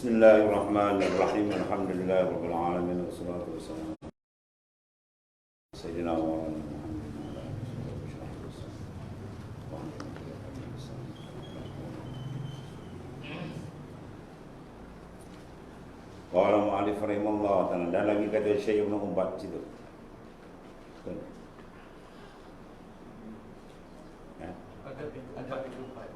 Bismillahirrahmanirrahim. Alhamdulillahirabbil alamin wassalatu wassalamu ala sayyidina wa Qala mu'allif rahimahullah ta'ala, dan lagi kata Syekh Ibn Ubat situ. Ada empat.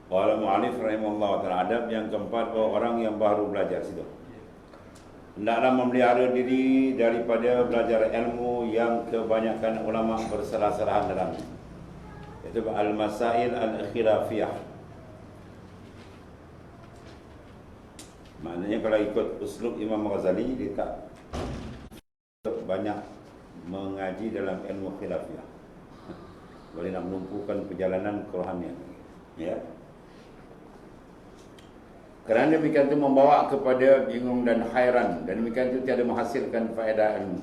Qala mu'allif rahimahullah ta'ala, adab yang keempat orang yang baru belajar situ. Hendaklah memelihara diri daripada belajar ilmu yang kebanyakan ulama bersalah-salahan dalamnya. Itu al-masail al-khilafiyah. Maknanya kalau ikut uslub Imam Ghazali, dia tak banyak mengaji dalam ilmu khilafiyah. Boleh nak menumpukan perjalanan kerohanian. Ya. Kerana demikian itu membawa kepada bingung dan hairan, dan demikian itu tiada menghasilkan faedah ilmu.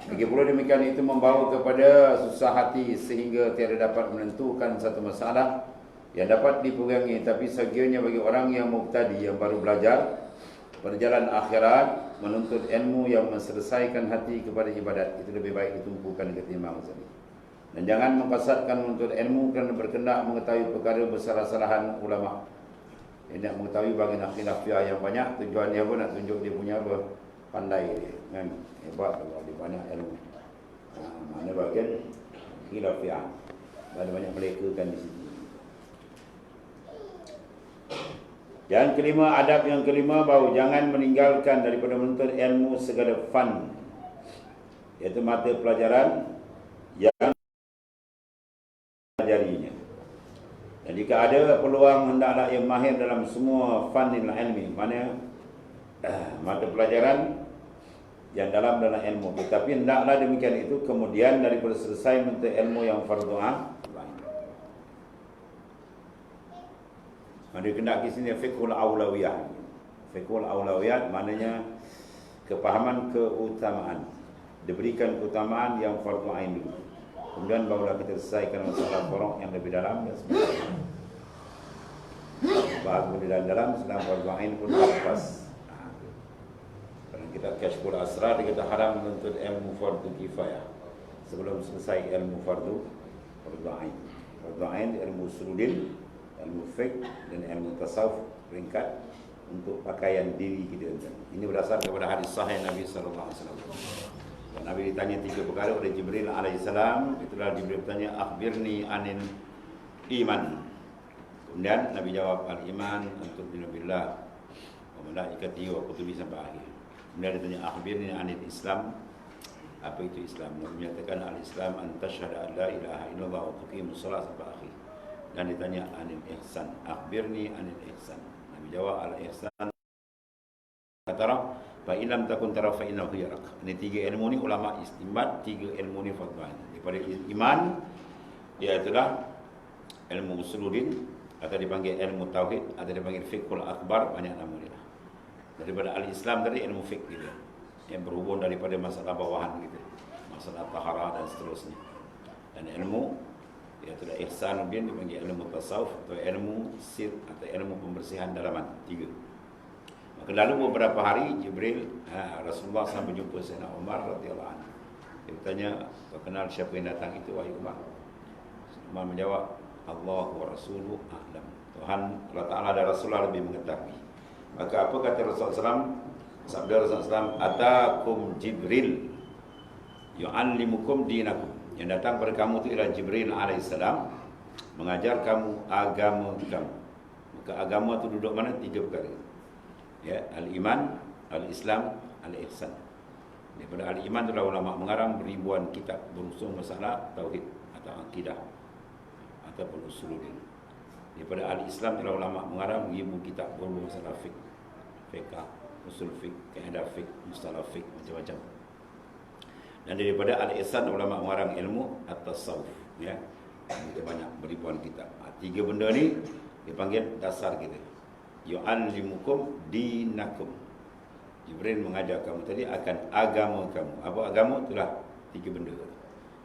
Lagi pula demikian itu membawa kepada susah hati sehingga tiada dapat menentukan satu masalah yang dapat dipegangi. Tapi sekiranya bagi orang yang mubtadi, yang baru belajar berjalan akhirat, menuntut ilmu yang menselesaikan hati kepada ibadat, itu lebih baik ditumpukan ketimbang tadi. Dan jangan mengkasadkan menuntut ilmu kerana berkendak mengetahui perkara bersalah-salahan ulama. Dia nak mengetahui bagian khilafiyah yang banyak, tujuan dia pun nak tunjuk dia punya apa, pandai dia, kan? Hebat kalau dia banyak ilmu. Mana bagian khilafiyah, ada banyak melekakan di situ. Yang kelima, adab yang kelima, bahawa jangan meninggalkan daripada menuntut ilmu segala fan, iaitu mata pelajaran yang pelajarinya. Dan jika ada peluang, hendaklah ia mahir dalam semua fanil ilmi, mana mata pelajaran yang dalam ilmu. Tetapi hendaklah demikian itu kemudian daripada selesai menuntut ilmu yang fardu ain. Ada kena di sini fiqhul aulawiyah. Fiqhul aulawiyat maknanya kepahaman keutamaan. Diberikan keutamaan yang fardu ain dulu. Kemudian barulah kita selesaikan masalah furu' yang lebih dalam dan sebagainya. Bahas lebih dalam sedang fardu ain pun lepas. Kalau kita kashful asrar, kita haram menuntut ilmu fardu kifayah sebelum selesai ilmu fardu ain. Fardu ain ilmu usuluddin, ilmu fiqh dan ilmu tasawuf peringkat untuk pakaian diri kita. Ini berdasar kepada hadis sahih Nabi sallallahu alaihi wasallam. Nabi ditanya 3 perkara oleh Jibril alaihissalam. Itulah Jibril bertanya, akhbirni anil iman. Kemudian Nabi jawab, al-iman antum billah wa malaikatihi wa kutubihi sampai akhir. Kemudian dia tanya, akhbirni anil islam. Apa itu Islam? Nabi menyatakan al-islam an tashhada an la ilaha illallah wa tuqimus shalah sampai akhir. Dan ditanya anil ihsan, akhbirni anil ihsan. Nabi jawab, al-ihsan kata fa illam takun tara fa innahu yarak. Ini 3 ilmu ni ulama istimbat, 3 ilmu ni fardu ain. Daripada iman, dia itulah ilmu usuluddin, atau dipanggil ilmu tauhid, atau dipanggil fiqhul akbar, banyak nama dia. Daripada al-Islam tadi ilmu fiqh dia, yang berhubung daripada masalah bawahan kita, masalah taharah dan seterusnya. Dan ilmu iaitu ihsanuddin dipanggil ilmu tasawuf atau ilmu sir atau ilmu pembersihan dalaman, 3. Maka lalu beberapa hari Jibril, Rasulullah SAW berjumpa Sayyidina Umar radhiyallahu anhu. Dia bertanya, kau kenal siapa yang datang itu, wahai Umar? Umar menjawab, Allah wa Rasuluhu a'lam. Tuhan Allah Ta'ala dan Rasulullah lebih mengetahui. Maka apa kata Rasulullah SAW? Sabda Rasulullah SAW, atakum Jibril yu'allimukum dinakum. Yang datang pada kamu itu ialah Jibril alaihissalam, mengajar kamu agama kamu. Maka agama itu duduk mana? 3 perkara. Ya, al-iman, al-islam, al-ihsan. Daripada ahli iman itulah ulama mengarang ribuan kitab berhubung masalah tauhid atau akidah ataupun usuluddin. Daripada ahli Islam itulah ulama mengarang ribu kitab berhubung masalah fiqh, usul fiqh, kaedah fiqh, mustalah fiqh, macam-macam. Dan daripada ahli ihsan ulama mengarang ilmu at-tasawuf, ya. Itu banyak beribuan kitab. Tiga benda ni dipanggil dasar kita. Yu'allimukum dinakum. Jibril mengajar kamu tadi akan agama kamu. Apa agama? Itulah tiga benda.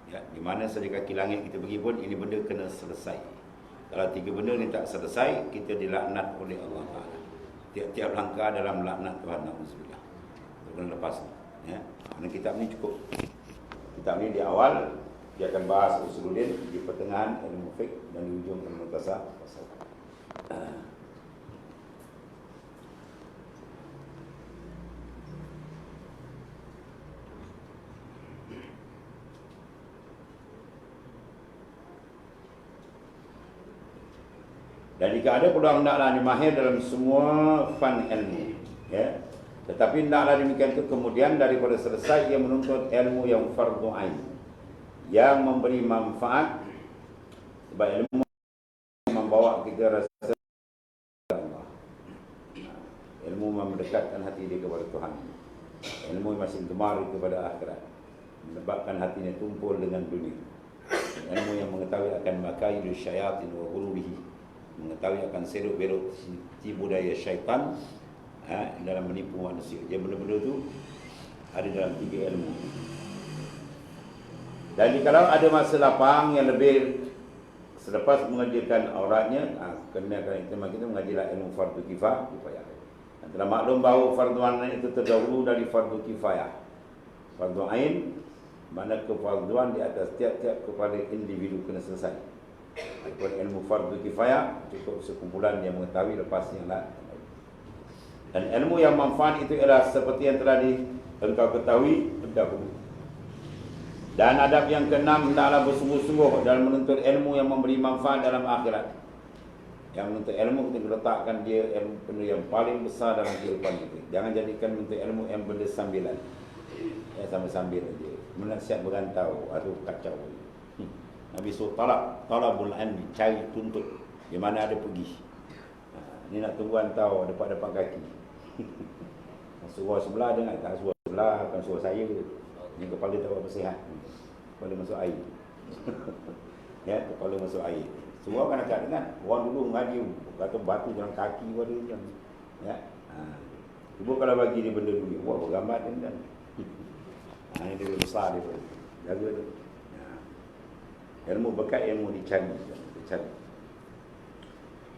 Ya, di mana saja kaki langit kita pergi pun ini benda kena selesai. Kalau tiga benda ni tak selesai, kita dilaknat oleh Allah Taala. Tiap-tiap langkah dalam laknat Tuhan, na'udzubillah. Bukan lepas ni. Ya. Kerana kitab ni cukup. Kitab ni di awal dia akan bahas usuluddin, di pertengahan ilmu fiqh dan di hujung ilmu tasawuf. Dan jika ada peluang, hendaklah dimahir dalam semua fan ilmu, ya. Tetapi hendaklah demikian itu kemudian daripada selesai ia menuntut ilmu yang fardhu ain, yang memberi manfaat, sebab ilmu membawa kita rasa Allah. Ilmu mendekatkan hati dia kepada Tuhan. Ilmu masih gemar kepada akhirat, menyebabkan hatinya tumpul dengan dunia. Ilmu yang mengetahui akan makaidul syayatin wa ghururihi, mengetahui akan seruk-beruk tipu daya syaitan dalam menipu manusia. Jadi benda-benda itu ada dalam tiga ilmu. Dan kalau ada masa lapang yang lebih selepas mengajarkan auratnya, kenakan kita mengajilah ilmu fardu kifayah. Dan telah maklum bahawa fardu ain itu terdahulu dari fardu kifayah. Fardu ain mana kefarduan di atas tiap-tiap kepada individu kena selesai. Adapun ilmu fardu kifayah cukup sekumpulan yang mengetahui lepasnya lah. Dan ilmu yang manfaat itu ialah seperti yang telah engkau ketahui terdahulu. Dan adab yang keenam, hendaklah bersungguh-sungguh dalam menuntut ilmu yang memberi manfaat dalam akhirat. Yang menuntut ilmu kita letakkan dia ilmu benda yang paling besar dalam kehidupan kita. Jangan jadikan menuntut ilmu yang benda sambilan. Ya, sambil-sambil saja. Menasihat berantau, aduh kacau. Nabi suruh talabul ilmi, cari tuntut di mana ada pergi. Ni nak tunggu antau dapat kaki. Suruh sebelah dengan tak suruh sebelah, bukan suruh saya. Ni kepala tak apa sihat. Kepala masuk air. Ya, kepala masuk air. Semua kan agak dengar. Orang dulu mengaji kata batu dalam kaki pada macam. Ya. Cuba kalau bagi dia benda dulu, wah bergambar dia kan. Ini dia besar dia pun. Jaga tu. Ilmu bekat, ilmu dicari. Dan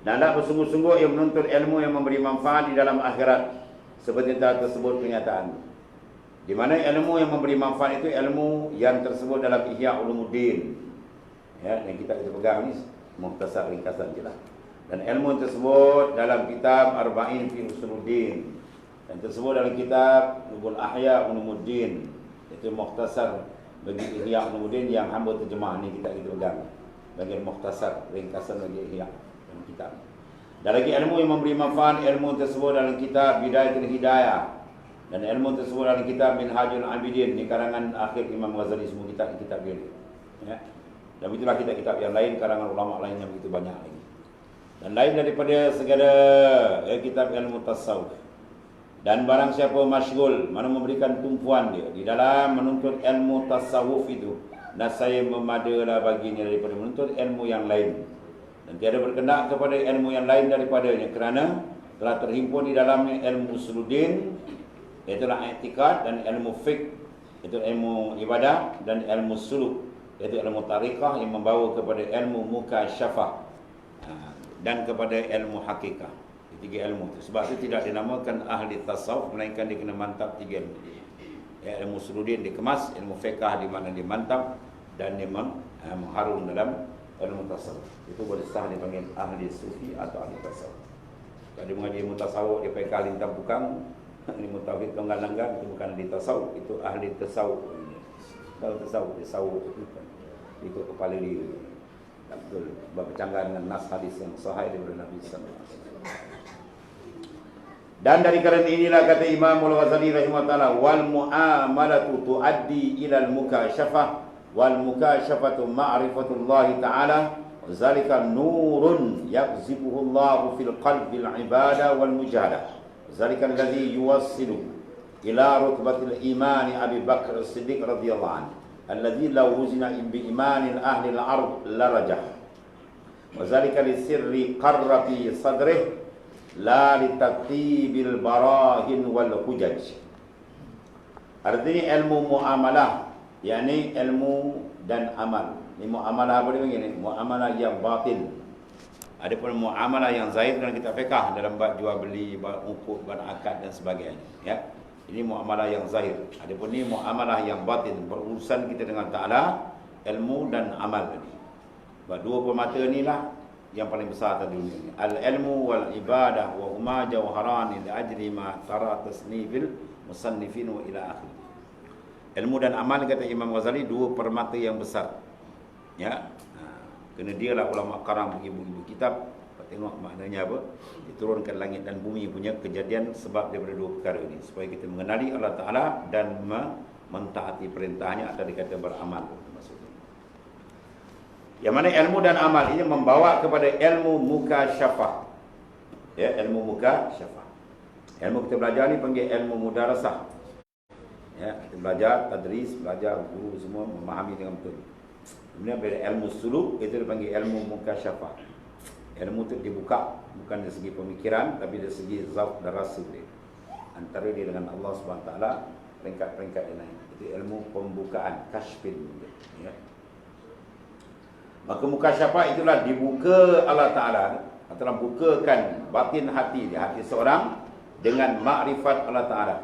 hendaklah bersungguh-sungguh yang menuntut ilmu yang memberi manfaat di dalam akhirat, seperti telah tersebut pernyataan. Di mana ilmu yang memberi manfaat itu ilmu yang tersebut dalam Ihya Ulumuddin. Ya, yang kita pegang ni mukhtasar ringkasan je lah. Dan ilmu tersebut dalam kitab Arba'in fi Usuluddin. Dan tersebut dalam kitab Nubul Ahya Ulumuddin. Itu mukhtasar bagi Ihya Ulumuddin yang hamba terjemah ni kita pegang. Bagian mukhtasar ringkasan bagi Ihya dalam kitab. Dan lagi ilmu yang memberi manfaat, ilmu tersebut dalam kitab Bidayatul Hidayah. Dan ilmu tersebut dalam kitab Minhajul Abidin, di karangan akhir Imam Ghazali, semua kitab dia. Ya. Dan itulah kitab-kitab yang lain, karangan ulama lain yang begitu banyak lagi. Dan lain daripada segala kitab ilmu tasawuf. Dan barang siapa masyghul, mana memberikan tumpuan dia di dalam menuntut ilmu tasawuf itu, nasaya memadalah baginya daripada menuntut ilmu yang lain. Dan tiada berkendak kepada ilmu yang lain daripadanya, kerana telah terhimpun di dalamnya ilmu usuluddin, iaitulah i'tikad, dan ilmu fiqh, iaitu ilmu ibadah, dan ilmu suluk, iaitu ilmu tariqah yang membawa kepada ilmu mukasyafah, dan kepada ilmu hakikah. Tiga ilmu itu. Sebab itu tidak dinamakan ahli tasawuf, melainkan dia kena mantap tiga ilmu. Ya, ilmu usuluddin dikemas, ilmu fiqh di mana dia mantap, dan dia mengharung dalam ilmu tasawuf. Itu boleh sah dipanggil ahli sufi atau ahli tasawuf. Kalau dia mengaji ilmu tasawuf, dia pakai ahli tampukang. Ilmu tauhid tunggal langgar, itu bukan ahli tasawuf, itu ahli tasawuf. Kalau tasawuf, tasawuf ikut kepala dia. Tak betul, bercanggah dengan nas hadis yang sahih daripada Nabi sallallahu alaihi wasallam. Dan dari kerana inilah kata Imam Al-Ghazali rahimahullah, wal muamalatu tuaddi ila al-mukasyafah wal mukasyafatu ma'rifatullah ta'ala wa zalika nurun yaqzibuhu Allah fil qalbi al-ibadah wal mujahadah. Zalika alladhi yuwassilu ila rutbatil iman Abi Bakr As-Siddiq radhiyallahu anhu alladhi law wuzina bi imanil ahli al-ard la rajah. Wa zalika li sirri qarra fi sadrihi la litartibil barahin wal hujaj. Artinya ilmu muamalah, yakni ilmu dan amal. Ini muamalah apa dia begini? Muamalah yang batin. Adapun muamalah yang zahir dalam kitab fiqh dalam bab jual beli, bab ukut, bab akad dan sebagainya, ya. Ini muamalah yang zahir. Adapun ini muamalah yang batin, berurusan kita dengan Taala, ilmu dan amal tadi. Dua permata inilah yang paling besar di dunia ini. Al-ilmu wal ibadah wa huma jawharan li ajli ma tara tasnifil musannifin wa ila akhir. Ilmu dan amal kata Imam Ghazali dua permata yang besar. Ya. Kena dialah ulama karang ibu-ibu kitab tengok maknanya apa? Diturunkan langit dan bumi punya kejadian sebab daripada dua perkara ini supaya kita mengenali Allah Taala dan mentaati perintahnya atau dikata beramal maksudnya. Yang mana ilmu dan amal ini membawa kepada ilmu mukasyafah. Ya, ilmu mukasyafah. Ilmu kita belajar ni panggil ilmu mudarasah. Ya, kita belajar tadris, belajar guru semua memahami dengan betul. Kemudian bila ilmu suluk itu dipanggil ilmu mukasyafah. Ilmu itu dibuka bukan dari segi pemikiran tapi dari segi zauq dan rasa dia. Antara dia dengan Allah Subhanahu Wa Taala peringkat-peringkat dia naik. Itu ilmu pembukaan, kashfin. Ya. Maka mukasyafah itulah dibuka Allah Ta'ala atau bukakan batin hati dia, hati seorang dengan makrifat Allah Ta'ala,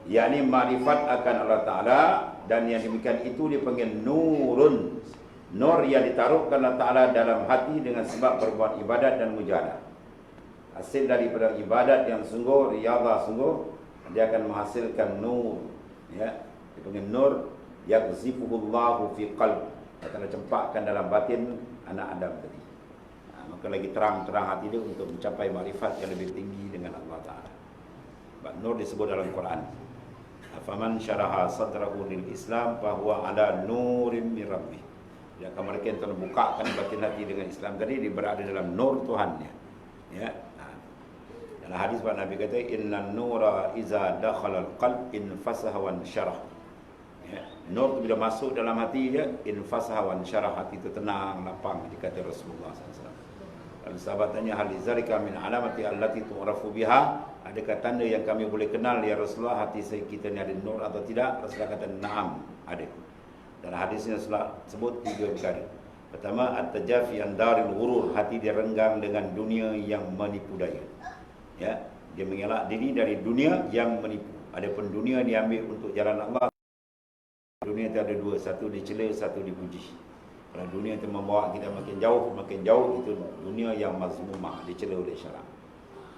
yakni makrifat akan Allah Ta'ala. Dan yang demikian itu dipanggil nurun, nur yang ditaruhkan Allah Ta'ala dalam hati dengan sebab berbuat ibadat dan mujahadah. Hasil daripada ibadat yang sungguh, riyadhah sungguh, dia akan menghasilkan nur, ya, dipanggil nur yaqzifuhullahu fi qalb, akan cempakkan dalam batin anak Adam tadi. Maka lagi terang-terang hati dia untuk mencapai makrifat yang lebih tinggi dengan Allah Ta'ala. Nur disebut dalam Quran. Faman syaraha sadrahu lil Islam fahuwa ala nurim min rabbih. Dia akan mereka yang telah bukakan batin hati dengan Islam tadi, dia berada dalam nur Tuhannya. Ya. Dalam hadis Nabi kata innan nura iza dakhala al-qalb infasaha wa syarah. Ya. Nur itu bila masuk dalam hati dia, infasaha wa syarah, hati itu tenang, lapang, dikata Rasulullah SAW. Lalu sahabat tanya, hal zalika min alamati allati tu'rafu biha, adakah tanda yang kami boleh kenal ya Rasulullah hati kita ni ada nur atau tidak? Rasulullah kata na'am, ada. Dan hadisnya sebut tiga perkara. Pertama, at-tajafi an daril ghurur, hati dia renggang dengan dunia yang menipu daya. Ya, dia mengelak diri dari dunia yang menipu. Adapun dunia diambil untuk jalan Allah. Dunia itu ada dua, satu dicela, satu dipuji. Kalau dunia itu membawa kita makin jauh itu dunia yang mazmumah, dicela oleh syarak.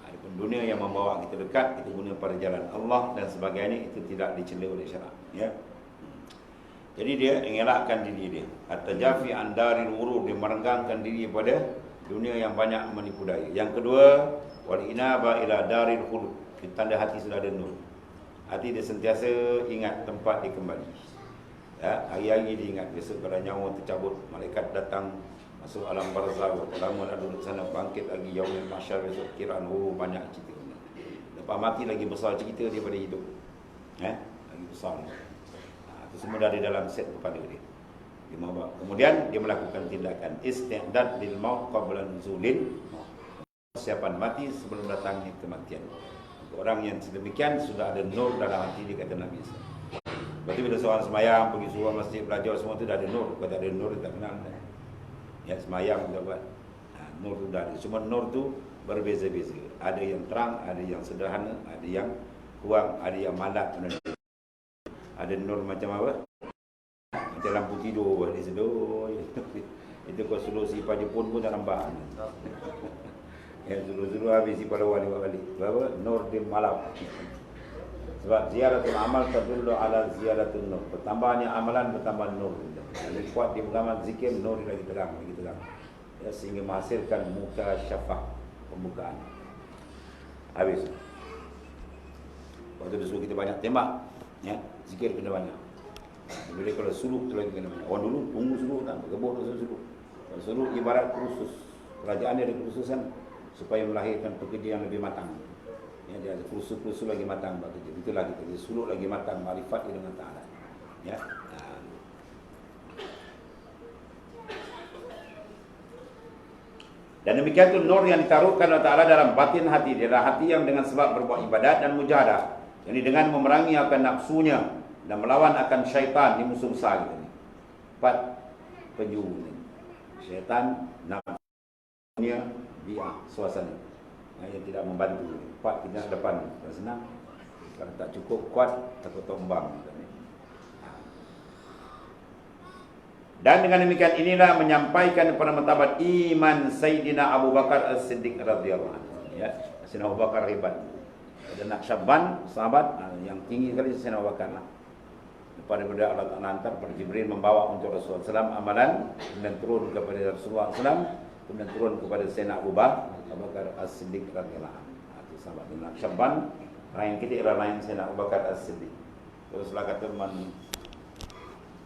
Adapun dunia yang membawa kita dekat, kita guna pada jalan Allah dan sebagainya, itu tidak dicela oleh syarak. Ya. Jadi dia mengelakkan diri dia. At-tajafi an daril ghurur, dia merenggangkan diri pada dunia yang banyak menipu daya. Yang kedua, wal inaba ila daril khulud, tanda hati sudah ada nur. Hati dia sentiasa ingat tempat dia kembali. Ya, hari-hari dia ingat, besok kalau nyawa tercabut, malaikat datang masuk alam barzakh, lama nak duduk sana, bangkit lagi yaumul mahsyar, besok kiraan banyak cerita. Lepas mati lagi besar cerita daripada hidup. Lagi besar. Itu semua dah di dalam set kepada dia. Kemudian dia melakukan tindakan isti'dad lil maut qabla nuzulil maut. Persiapan mati sebelum datangnya kematian. Orang yang sedemikian sudah ada nur dalam hati dia, kata Nabi SAW. Berarti bila seorang semayang, pergi surau masjid, belajar semua tu dah ada nur. Kalau tak ada nur, dia tak kenal. Ya, semayang kita buat. Nur tu dah ada. Cuma nur tu berbeza-beza. Ada yang terang, ada yang sederhana, ada yang kurang, ada yang malat. Ada nur macam apa? Macam lampu tidur. Dia sedul. Itu kau solusi pada Jepun pun tak nampak. Ya, dulu-dulu habis pada wali balik. Berapa? Nur di malam. Sebab ziyaratul amal tadullu ala ziyaratul nur. Bertambahnya amalan, bertambah nur. Lebih kuat di pengamal zikir, nur lagi terang, lagi terang. Ya, sehingga menghasilkan mukasyafah, pembukaan. Habis. Lepas tu dia suruh kita banyak tembak. Ya, zikir kena banyak. Bila kalau suluk tu lagi kena banyak. Orang dulu tunggu suluk kan, berkebun tu suluk. Kalau suluk ibarat kursus. Kerajaan dia ada kursusan supaya melahirkan pekerja yang lebih matang. Ya, dia ada kursus-kursus lagi matang bekerja. Itulah kita. Dia suluk lagi matang marifat dia dengan Ta'ala. Ya. Dan demikian tu nur yang ditaruhkan oleh Ta'ala dalam batin hati. Dia adalah hati yang dengan sebab berbuat ibadat dan mujahadah. Jadi dengan memerangi akan nafsunya dan melawan akan syaitan, ni musuh besar kita ni. 4 penjuru ni. Syaitan, nafsunya, biar, suasana. Yang tidak membantu. 4 kita depan. Tak senang. Kalau tak cukup kuat, takut tombang. Dan dengan demikian inilah menyampaikan kepada martabat iman Sayyidina Abu Bakar As-Siddiq radhiyallahu anhu. Ya, Sayyidina Abu Bakar hebat. Dan Naqsyaband sahabat yang tinggi sekali Sayyidina Abu Bakar lah. Lepas daripada Allah Ta'ala hantar pada Jibril membawa untuk Rasulullah SAW amalan, kemudian turun kepada Rasulullah SAW, kemudian turun kepada Sayyidina Abu Bakar As-Siddiq radhiyallahu anhu. Itu sahabat Naqsyaband. Lain kita ialah lain Sayyidina Abu Bakar As-Siddiq. Teruslah kata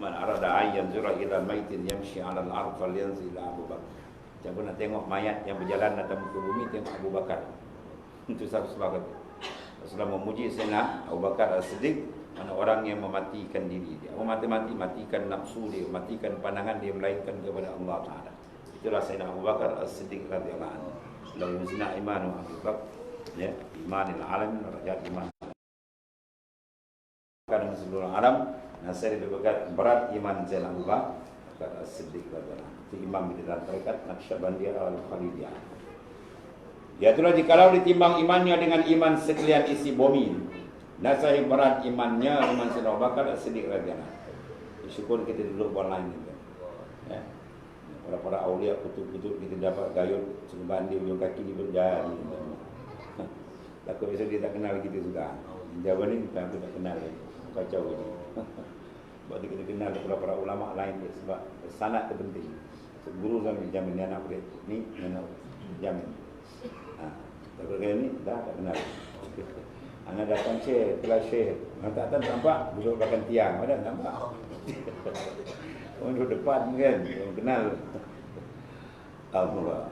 Man arada ayyan zura ila maitin yamshi 'ala al-ard falyanzil ila Abu Bakar. Siapa nak tengok mayat yang berjalan atas muka bumi, tengok Abu Bakar. Itu Rasulullah kata. Rasulullah memuji Sayyidina Abu Bakar As-Siddiq, mana orang yang mematikan diri dia. Matikan nafsu dia, matikan pandangan dia melainkan kepada Allah Taala. Itulah Sayyidina Abu Bakar As-Siddiq radhiyallahu anhu. Lahu zina imanu Abu Bakar, ya, imanil alamin, rajat iman. Dengan seluruh alam. Nasir lebih berat iman Sayyidina Abu Bakar As-Siddiq radhiyallahu anhu. Itu imam di dalam tarekat Naqsyabandiyah Al-Khalidiyah. Ya itulah jikalau ditimbang imannya dengan iman sekalian isi bumi, nasih berat iman Sayyidina Abu Bakar As-Siddiq radhiyallahu anhu. Syukur kita duduk buat lain juga. Ya. Para awliya kutub-kutub kita dapat gayut sebab dia ujung kaki dia berjaya. Takut besok dia tak kenal kita juga. Jawapan ni kita tak kenal lagi. Kacau ini. Sebab kita kenal para ulama lain dia, sebab sanad itu penting. Guru kami jamin ni anak murid ni anak jamin. Tapi kali ni dah tak kenal. Anak datang kelas syekh, tak nampak duduk belakang tiang, ada nampak. Orang duduk depan kan, orang kenal. Allah.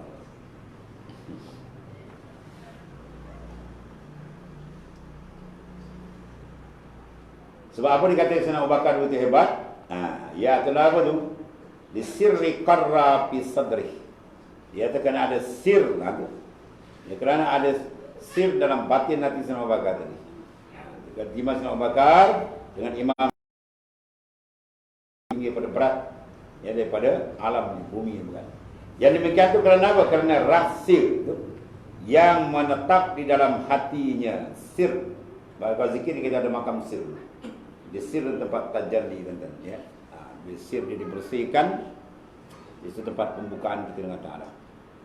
Sebab apa dikatakan Sayyidina Abu Bakar itu hebat? Ya itulah apa tu? Di sirri qarra fi sadri. Dia terkena ada sir tu. Ya, kerana ada sir dalam batin hati Sayyidina Abu Bakar tadi. Iman Sayyidina Abu Bakar dengan imam tinggi pada berat ya daripada alam bumi bukan. Yang demikian itu kerana apa? Kerana rahsia itu yang menetap di dalam hatinya, sir. Kalau zikir kita ada makam sir. Di sir tempat tajalli tuan-tuan ya. Di sir dia dibersihkan. Itu tempat pembukaan kita dengan Ta'ala.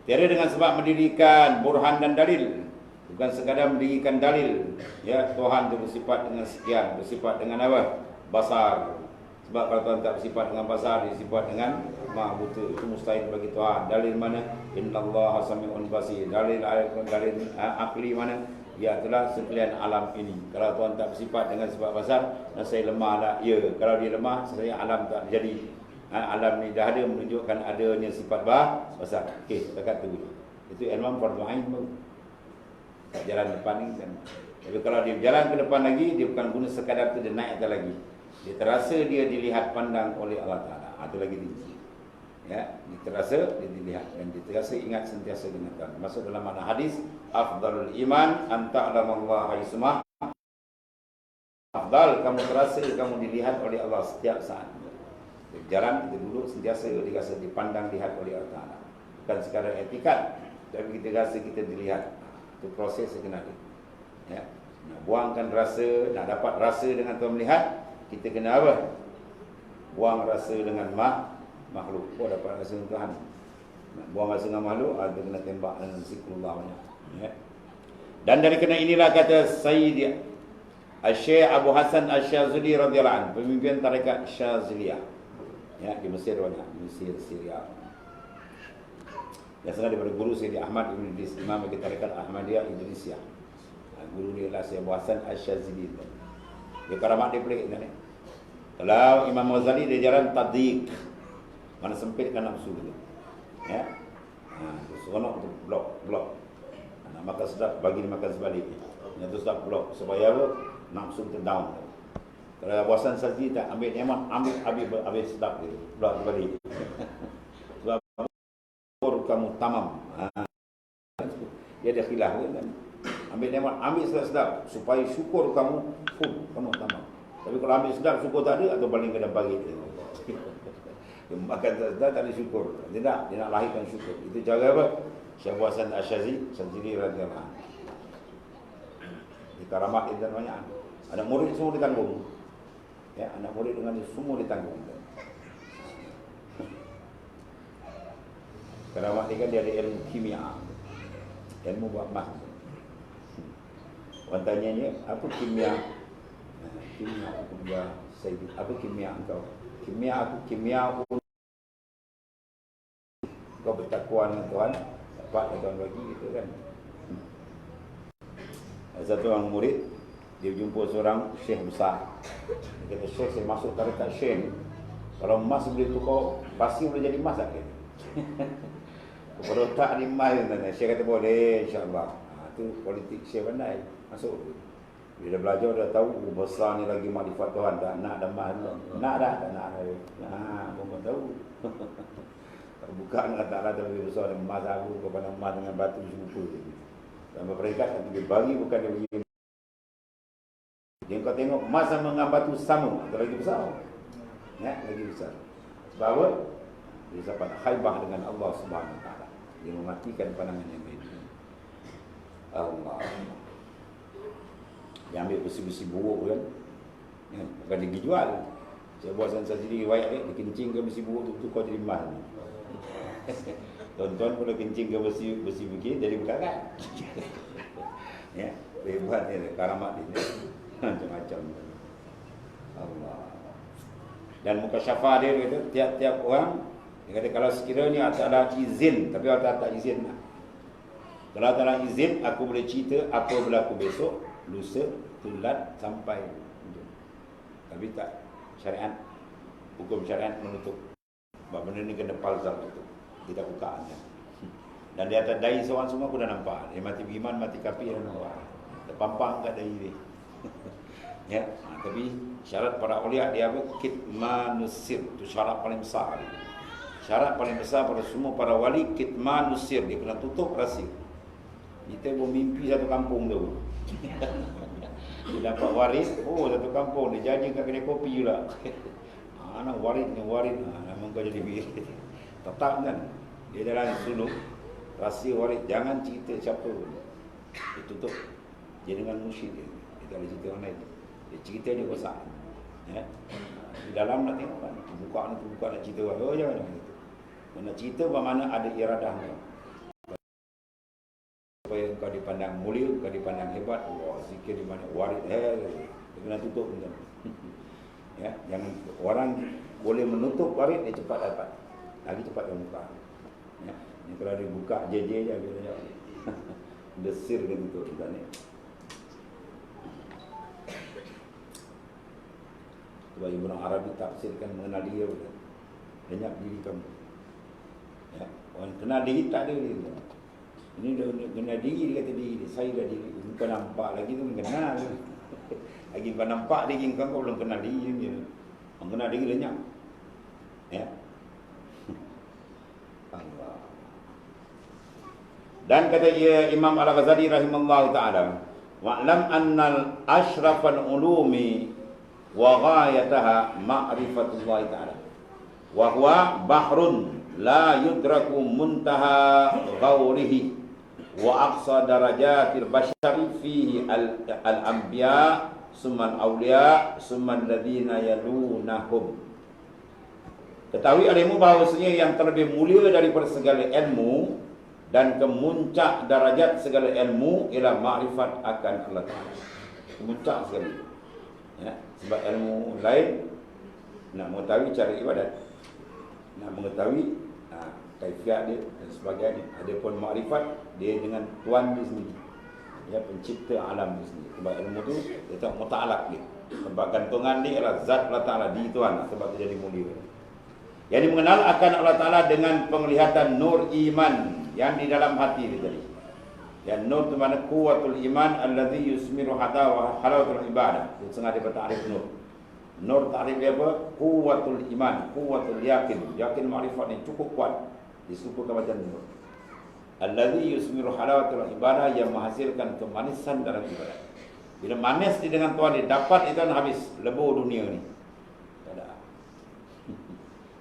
Tiada dengan sebab mendirikan burhan dan dalil. Bukan sekadar mendirikan dalil. Ya, Tuhan itu bersifat dengan sekian, bersifat dengan apa? Basar. Sebab kalau Tuhan tak bersifat dengan basar, dia bersifat dengan maha buta. Itu mustahil bagi Tuhan. Dalil mana? Innallaha sami'un basir. Dalil akli mana? Ya itulah sekalian alam ini. Kalau Tuhan tak bersifat dengan sifat basar, saya lemahlah. Ya, kalau dia lemah, saya alam tak jadi. Alam ni dah ada menunjukkan adanya sifat basar. Okey, dekat tu. Itu ilmu fardu ain baru. Tak jalan depan ni kan. Tapi kalau dia berjalan ke depan lagi, dia bukan guna sekadar tu dia naik atas lagi. Dia terasa dia dilihat pandang oleh Allah Taala. Itu lagi tinggi. Ya, dia terasa dia dilihat dan dia terasa ingat sentiasa dengan Tuhan. Masuk dalam makna hadis, afdalul iman anta alamallaha isma. Afdal kamu terasa kamu dilihat oleh Allah setiap saat. Jalan kita duduk sentiasa dirasa dipandang lihat oleh Allah Taala. Bukan sekadar etikat, tapi kita rasa kita dilihat. Itu proses sebenarnya. Ya. Nak buangkan rasa, nak dapat rasa dengan Tuhan melihat, kita kena apa? Buang rasa dengan makhluk. Oh dapat rasa dengan Tuhan. Nak buang rasa dengan makhluk, ada kena tembak dengan zikrullah banyak. Ya. Dan dari kena inilah kata Sayyid Syekh Abu Hasan Asy-Syadzili radhiyallahu anhu, pemimpin tarekat Syadziliyah. Ya, di Mesir banyak, di Mesir, Syria. Biasanya daripada guru Sayyidi Ahmad Ibn Idris, imam bagi tarekat Ahmadiyah Indonesia. Guru dia lah Syekh Hasan Asy-Syadzili. Dia karamat dia pelik kan. Kalau Imam Ghazali dia jalan tadhiq. Mana sempitkan nafsu tu. Ya. Seronok tu blok. Nak makan sedap bagi dia makan sebalik. Yang tu sedap blok supaya apa? Nafsu tu down. Kalau Abu Hasan Asy-Syadzili tak ambil nikmat, ambil sedap dia. Blok sebalik. Sebab kamu tamam. Dia ada khilaf kan. Ambil nikmat, ambil sedap-sedap supaya syukur kamu full, kamu tamam. Tapi kalau ambil sedap syukur tak ada atau paling kena bagi dia. Dia makan sedap tak ada syukur. Dia nak lahirkan syukur. Itu cara apa? Syekh Hasan Asy-Syadzili radhiyallahu anhu. Di karamat dia banyak. Anak murid semua ditanggung. Ya, anak murid dengan dia semua ditanggung. Karamat dia kan dia ada ilmu kimia. Ilmu buat emas. Orang tanya apa kimia? Kimia aku dia Sayyid. Apa kimia engkau? Kimia aku kau bertakwa dengan Tuhan, dapat Tuhan bagi gitu kan. Satu orang murid dia jumpa seorang syekh besar. Dia kata, "Syekh, saya masuk tarekat syekh. Kalau emas boleh tukar, pasti boleh jadi emas tak?" Kalau tak di emas kan. Syekh kata boleh insya-Allah. Itu politik syekh pandai. Masuk. Dia dah belajar, dah tahu besar ni lagi makrifat Tuhan, tak nak dah emas. Nak dah, tak nak dah. Pun tahu. Buka nak tak ada lebih besar dan emas aku kepada emas dengan batu serupa. Dalam peringkat yang dia bagi bukan dia bagi. Dia kau tengok emas sama dengan batu sama, atau lagi besar. Ya, lagi besar. Sebab apa? Dia dapat khaybah dengan Allah Subhanahu Wa Taala. Dia mematikan pandangan yang baik. Allah. Dia ambil besi-besi buruk kan. Ya, bukan dia jual. Saya buat sendiri riwayat dia kencing ke besi buruk tu kau jadi emas. Tuan-tuan pun kencing ke besi begini jadi berkarat. Ya, hebat dia karamat dia. Macam-macam. Allah. Dan muka syafa dia kata tiap-tiap orang dia kata kalau sekiranya ada izin, tapi Allah tak izin lah. Kalau tak ada izin, aku boleh cerita apa berlaku besok, lusa, tulat sampai. Tapi tak syariat, hukum syariat menutup. Sebab benda ni kena palzal tu. Kita bukaan dia. Dan di atas dahi seorang semua aku dah nampak. Dia mati beriman, mati kafir dah nampak. Terpampang kat dahi dia. Ya, tapi syarat para ulia dia apa? Kitmanusir. Itu syarat paling besar. Syarat paling besar pada semua para wali kitmanusir. Dia kena tutup rahsia. Kita pun mimpi satu kampung tu. Dia dapat waris, satu kampung dia janji kat kedai kopi pula. Nak waris, nama kau jadi biar. Tetap kan. Dia dalam suluk rahsia waris, jangan cerita siapa. Dia tutup. Dia dengan musyid dia. Dia tak boleh cerita orang lain. Dia cerita dia rosak. Ya. Di dalam nak tengok kan. Buka nak cerita orang. Jangan gitu. Nak cerita bermakna ada iradahnya. Supaya kau dipandang mulia, kau dipandang hebat. Wah, zikir di mana waris. Dia kena tutup kan. Ya, jangan orang boleh menutup waris dia cepat dapat. Lagi cepat dia buka. Ya, ni kalau dia buka je dia desir dia tutup kita ni. Sebab Ibn Arabi tafsirkan mengenal dia betul. Lenyap diri kamu. Ya, orang kenal diri tak ada dia. Ini dia kenal diri, dia kata diri dia. Saya dah diri. Bukan nampak lagi tu kenal. Lagi kau nampak diri kau belum kenal diri dia. Orang kenal diri lenyap. Ya. Allah. Dan kata ia Imam Al-Ghazali rahimahullah ta'ala, wa'lam annal ashrafal ulumi wa ghayataha ma'rifatullah ta'ala wa huwa bahrun la yudraku muntaha ghawrihi wa aqsa darajatil bashari fihi al-anbiya summan awliya summan ladhina yalunahum. Ketahui olehmu bahawasanya yang terlebih mulia daripada segala ilmu dan kemuncak darajat segala ilmu ialah makrifat akan Allah Ta'ala. Kemuncak sekali. Ya, sebab ilmu lain nak mengetahui cara ibadat, nak mengetahui kaifiat dia dan sebagainya. Adapun makrifat dia dengan Tuhan dia sendiri. Ya, pencipta alam itu sendiri. Sebab ilmu tu dia tak muta'alaq dia. Sebab gantungan dia ialah zat Allah Ta'ala di Tuhan. Sebab tu jadi mulia. Jadi mengenal akan Allah Ta'ala dengan penglihatan nur iman yang di dalam hati dia tadi. Yang nur itu mana kuwatul iman alladhi yusmiru halawatul ibadah. Itu sengaja bertakrif nur. Nur takrif dia apa? Kuwatul iman, kuwatul yakin. Yakin makrifat ni cukup kuat. Disumpahkan macam nur. Alladhi yusmiru halawatul ibadah, yang menghasilkan kemanisan dalam ibadah. Bila manis di dengan Tuhan dia dapat itu kan habis lebur dunia ni. Tak ada.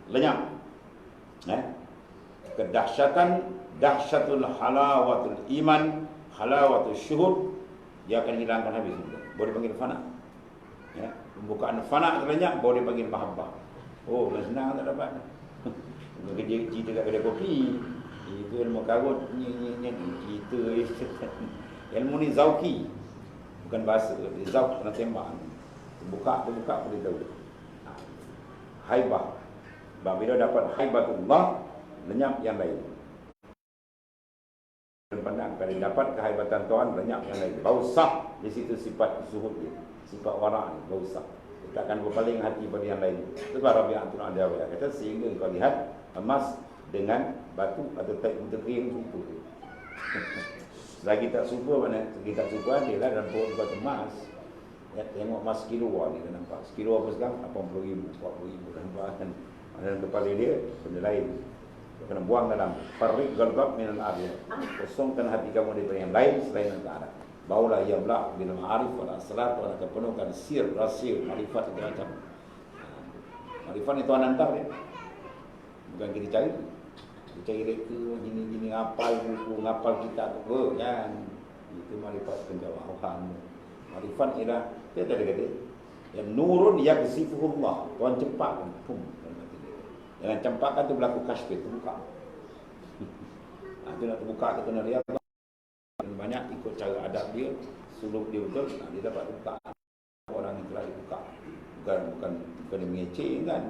Lenyap. Kedahsyatan, dahsyatul halawatul iman, halawatul syuhud, dia akan hilangkan habis. Boleh panggil fana. Ya, pembukaan fana lenyap, boleh panggil mahabbah. Oh, senang tak dapat. Kerja cerita kat kedai kopi. Itu ilmu karut ni kita ilmu ni zauki, bukan bahasa. Zauk kena tembak. Buka boleh tahu. Haibah. Bila dapat haibatullah, lenyap yang lain. Pandang kalau dapat kehaibatan Tuhan, lenyap yang lain. Bausah di situ sifat zuhud dia, sifat wara' ni, bausah. Kita akan berpaling hati pada yang lain. Sebab Rabi'atul Adawi kata sehingga kau lihat emas dengan batu atau tak kering jumpa. Lagi tak suka mana? Lagi tak suka dia lah dalam perut batu emas. Ya, tengok emas sekilo ni kan nampak. Sekilo apa sekarang? 80,000, 40,000 nampak kan. Dalam kepala dia benda lain. Dia kena buang dalam farik galbab minal arya. Kosongkan hati kamu daripada yang lain selain Allah. Barulah ia belak bila ma'arif wal asrar akan penuhkan sir, rahsia, marifat segala macam. Marifat ni Tuhan hantar dia. Bukan kita cari. Cari reka, gini-gini, ngapal buku, ngapal kitab tu kan. Itu marifat penjawahan. Marifat ialah, dia tadi kata, yang nurun yaksifuhullah. Tuhan cempakkan. Jangan cempakkan tu berlaku kasyfir, terbuka. Itu nak terbuka, kita kena lihat. Banyak ikut cara adab dia, suluk dia betul, dia dapat buka. Orang yang telah dibuka. Bukan dia mengecek kan.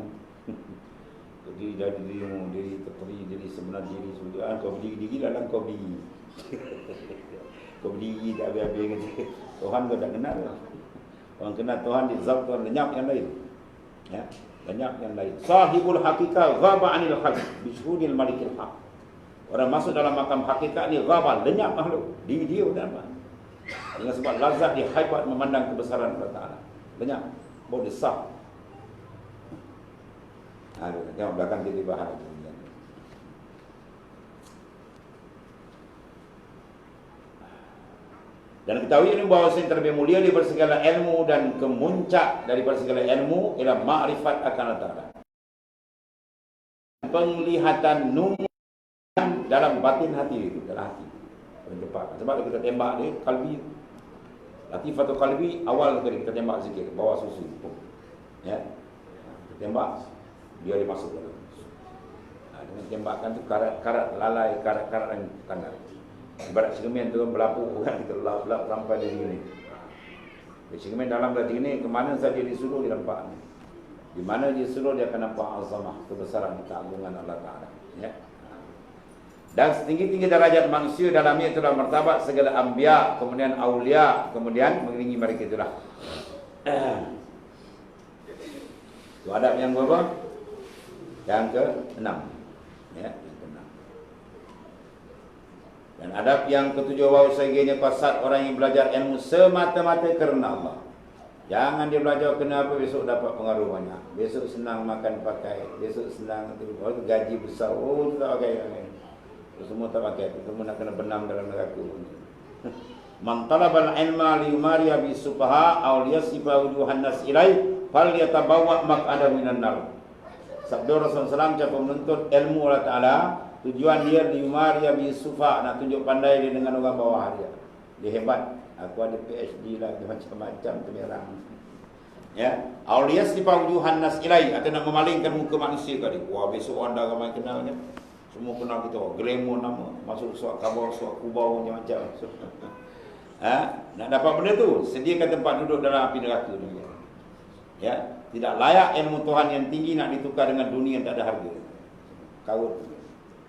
Jadi dari diri terperi, diri sebenar diri sudah kau berdiri dalam kau berdiri. Kau berdiri tak habis-habis kata. Tuhan kau tak kenal. Orang kenal Tuhan di zat Tuhan, lenyap yang lain. Ya, lenyap yang lain. Sahibul haqiqah ghaba 'anil khalq bi syuhudil malikil haq. Orang masuk dalam makam hakikat ni ghaba, lenyap makhluk. Dia dan apa? Dengan sebab lazat dia haibat memandang kebesaran Allah Taala. Lenyap. Boleh sah. Tengok belakang kita bahas. Dan ketahui ini bahawa yang terlebih mulia daripada segala ilmu dan kemuncak daripada segala ilmu ialah ma'rifat akan Allah Ta'ala. Penglihatan nur dalam batin hati itu, dalam hati. Sebab kita tembak dia, kalbi. Latifatul kalbi, awal kita tembak sikit, bawa susu. Ya. Kita tembak. Dia masuk dalam. Dengan tembakan tu karat lalai, karat yang kanan. Ibarat cermin tu berlapu kan, kita lap sampai di sini. Cermin dalam berarti ini, kemana saja disuruh dia nampak. Di mana dia suruh dia akan nampak azamah, kebesaran, keagungan Allah Ta'ala. Ya. Dan setinggi-tinggi derajat manusia dalamnya itulah martabat segala anbiya, kemudian aulia, kemudian mengiringi mereka itulah. Itu adab yang berapa? Yang ke-6. Ya, yang ke-6. Dan adab yang ke-7, bahwasanya qasad orang yang belajar ilmu semata-mata kerana Allah. Jangan dia belajar kena apa besok dapat pengaruh banyak. Besok senang makan pakai, besok senang gaji besar. Oh, tak pakai. Semua tak pakai. Semua nak kena benam dalam neraka. Man talabal ilma liyumariya bi sufaha aw liyasifa wujuhan nas ilai fal yatabawa maq'adahu minan nar. Sabda Rasulullah SAW, siapa menuntut ilmu Allah Ta'ala, tujuan dia liyumariya bi sufa, nak tunjuk pandai dia dengan orang bawah dia. Dia hebat. Aku ada PhD lah, macam-macam penyerang. Ya, auliyas di wujuhan nas ilai, atau nak memalingkan muka manusia tadi. Wah, besok anda ramai kenalnya. Semua kenal kita. Glamour nama, masuk suat kabar, suat kubau macam-macam. Nak dapat benda tu, sediakan tempat duduk dalam api neraka ni. Ya, tidak layak ilmu Tuhan yang tinggi nak ditukar dengan dunia yang tak ada harga. Kau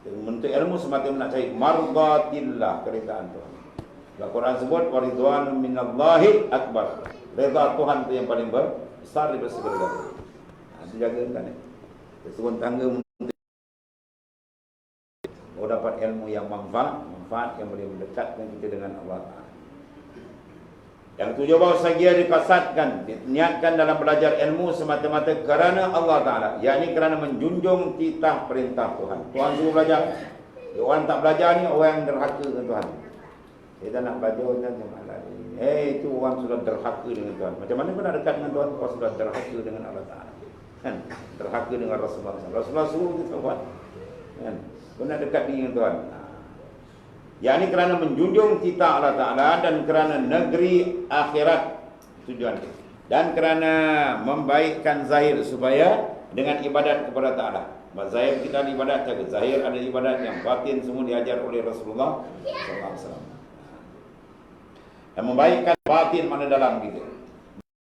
menuntut ilmu semata nak cari mardatillah, keridaan Tuhan. Al-Quran sebut waridwanun minallahi akbar. Redha Tuhan itu yang paling besar daripada segala-galanya. Itu jaga kan ya. Turun tangga dapat ilmu yang manfaat yang boleh mendekatkan kita dengan Allah Ta'ala. Yang tujuh bahawa dia dikasatkan, diniatkan dalam belajar ilmu semata-mata kerana Allah Ta'ala, yakni kerana menjunjung titah perintah Tuhan. Tuhan suruh belajar. Orang tak belajar ni orang yang derhaka dengan Tuhan. Kita nak belajar macam mana ni? Itu orang sudah derhaka dengan Tuhan. Macam mana kau nak dekat dengan Tuhan? Kau sudah derhaka dengan Allah Ta'ala. Kan? Derhaka dengan Rasulullah. Rasulullah suruh kita buat. Kan? Kau nak dekat dengan Tuhan. Yakni kerana menjunjung titah Allah Ta'ala dan kerana negeri akhirat tujuan kita. Dan kerana membaikkan zahir supaya dengan ibadat kepada Ta'ala. Zahir kita ada ibadat jaga. Zahir ada ibadat yang batin semua diajar oleh Rasulullah SAW. Dan membaikkan batin mana dalam kita.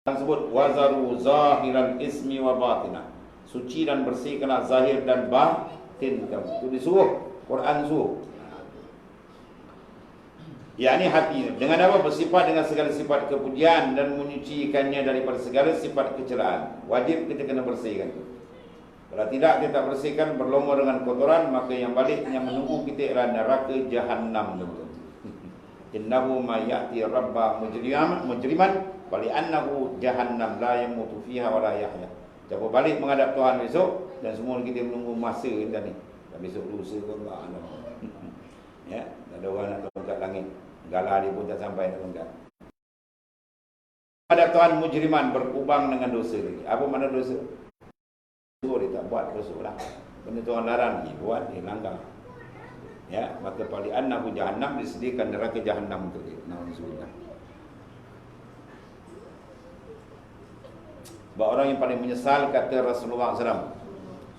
Dan sebut wazaru zahiran ismi wa batinah. Suci dan bersihkanlah zahir dan batin kamu. Itu disuruh. Quran suruh. Yakni hati dengan apa? Bersifat dengan segala sifat kepujian dan menyucikannya daripada segala sifat kecelaan. Wajib kita kena bersihkan itu. Kalau tidak kita bersihkan berlumur dengan kotoran, maka yang balik yang menunggu kita adalah neraka Jahannam. Innahu ma ya'ti rabba mujriman bali annahu Jahannam la yamutu fiha wa la yahya. Siapa balik menghadap Tuhan besok dan semua kita menunggu masa kita ni. Dan besok lusa Allah. Ya, ada orang nak tongkat langit. Galah dia pun tak sampai nak tongkat. Ada Tuhan mujriman berkubang dengan dosa lagi. Apa makna dosa? Dia tak buat dosa lah. Benda Tuhan larang dia buat, dia langgar. Ya, maka pali annahu Jahannam, disediakan neraka Jahannam untuk dia. Nauzubillah. Sebab orang yang paling menyesal kata Rasulullah SAW.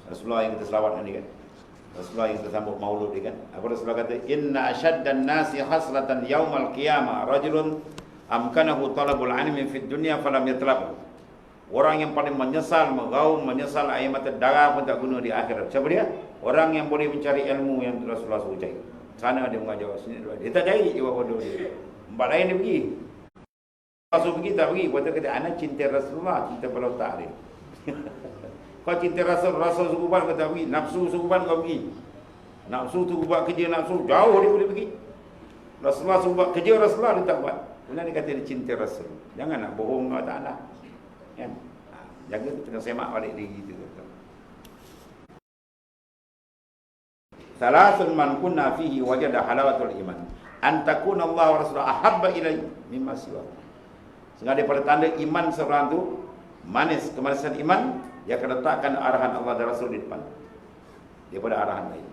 Rasulullah yang kita selawat ni kan. Rasulullah yang tersambut maulud ni kan. Apa Rasulullah kata? Inna asyaddan nasi haslatan yaumal qiyamah rajulun amkanahu talabul ilmi fid dunya falam yatlab. Orang yang paling menyesal, menggaum, menyesal air mata darah pun tak guna di akhirat. Siapa dia? Orang yang boleh mencari ilmu yang Rasulullah suruh cari. Sana dia mengajar, sini dia tak cari, dia buat bodoh dia. Tempat lain dia pergi. Rasul pergi tak pergi. Buat kata anak cinta Rasulullah, cinta pada otak dia. Kau cinta Rasul suruh buat kau tak pergi. Nafsu suruh buat kau pergi. Nafsu tu buat kerja nafsu, jauh dia boleh pergi. Rasulullah suruh buat kerja Rasulullah dia tak buat. Kemudian dia kata dia cinta Rasul. Jangan nak bohong Allah Ta'ala. Kan? Jaga tengah semak balik diri kita. Salasun man kunna fihi wajada halawatul iman. Antakun Allah wa Rasulullah ahabba ilaihi mimma siwa. Sehingga daripada tanda iman seorang tu manis, kemanisan iman, dia akan letakkan arahan Allah dan Rasul di depan daripada arahan lain.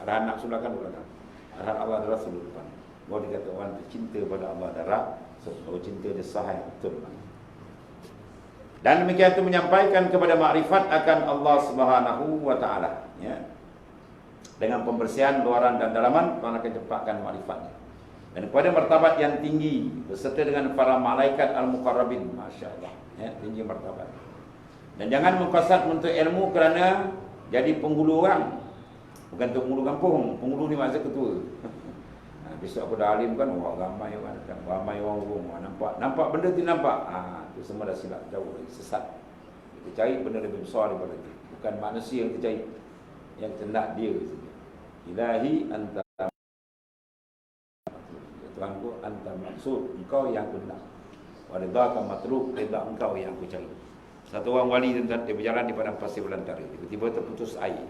Arahan nafsu belakang belakang. Arahan Allah dan Rasul di depan. Bahawa dia kata orang tu cinta pada Allah dan Rasul. Bahawa cinta dia sahih betul. Dan demikian itu menyampaikan kepada makrifat akan Allah Subhanahu wa Ta'ala. Ya. Dengan pembersihan luaran dan dalaman, Tuhan akan cepatkan makrifatnya. Dan kepada martabat yang tinggi beserta dengan para malaikat al-muqarrabin, masya-Allah, ya, tinggi martabat. Dan jangan mengkasat menuntut ilmu kerana jadi penghulu orang. Bukan untuk penghulu kampung, penghulu ni maksud ketua. Besok aku dah alim kan, ramai orang datang, ramai orang rumah, nampak benda tu nampak. Itu semua dah silap, jauh lagi, sesat. Kita cari benda lebih besar daripada itu. Bukan manusia yang kita cari, yang kita nak dia saja. Ilahi anta Tuhanku anta maksud, engkau yang aku nak. Wa ridhaka matlub, ridha engkau yang aku cari. Satu orang wali dia berjalan di padang pasir belantara, tiba-tiba terputus air.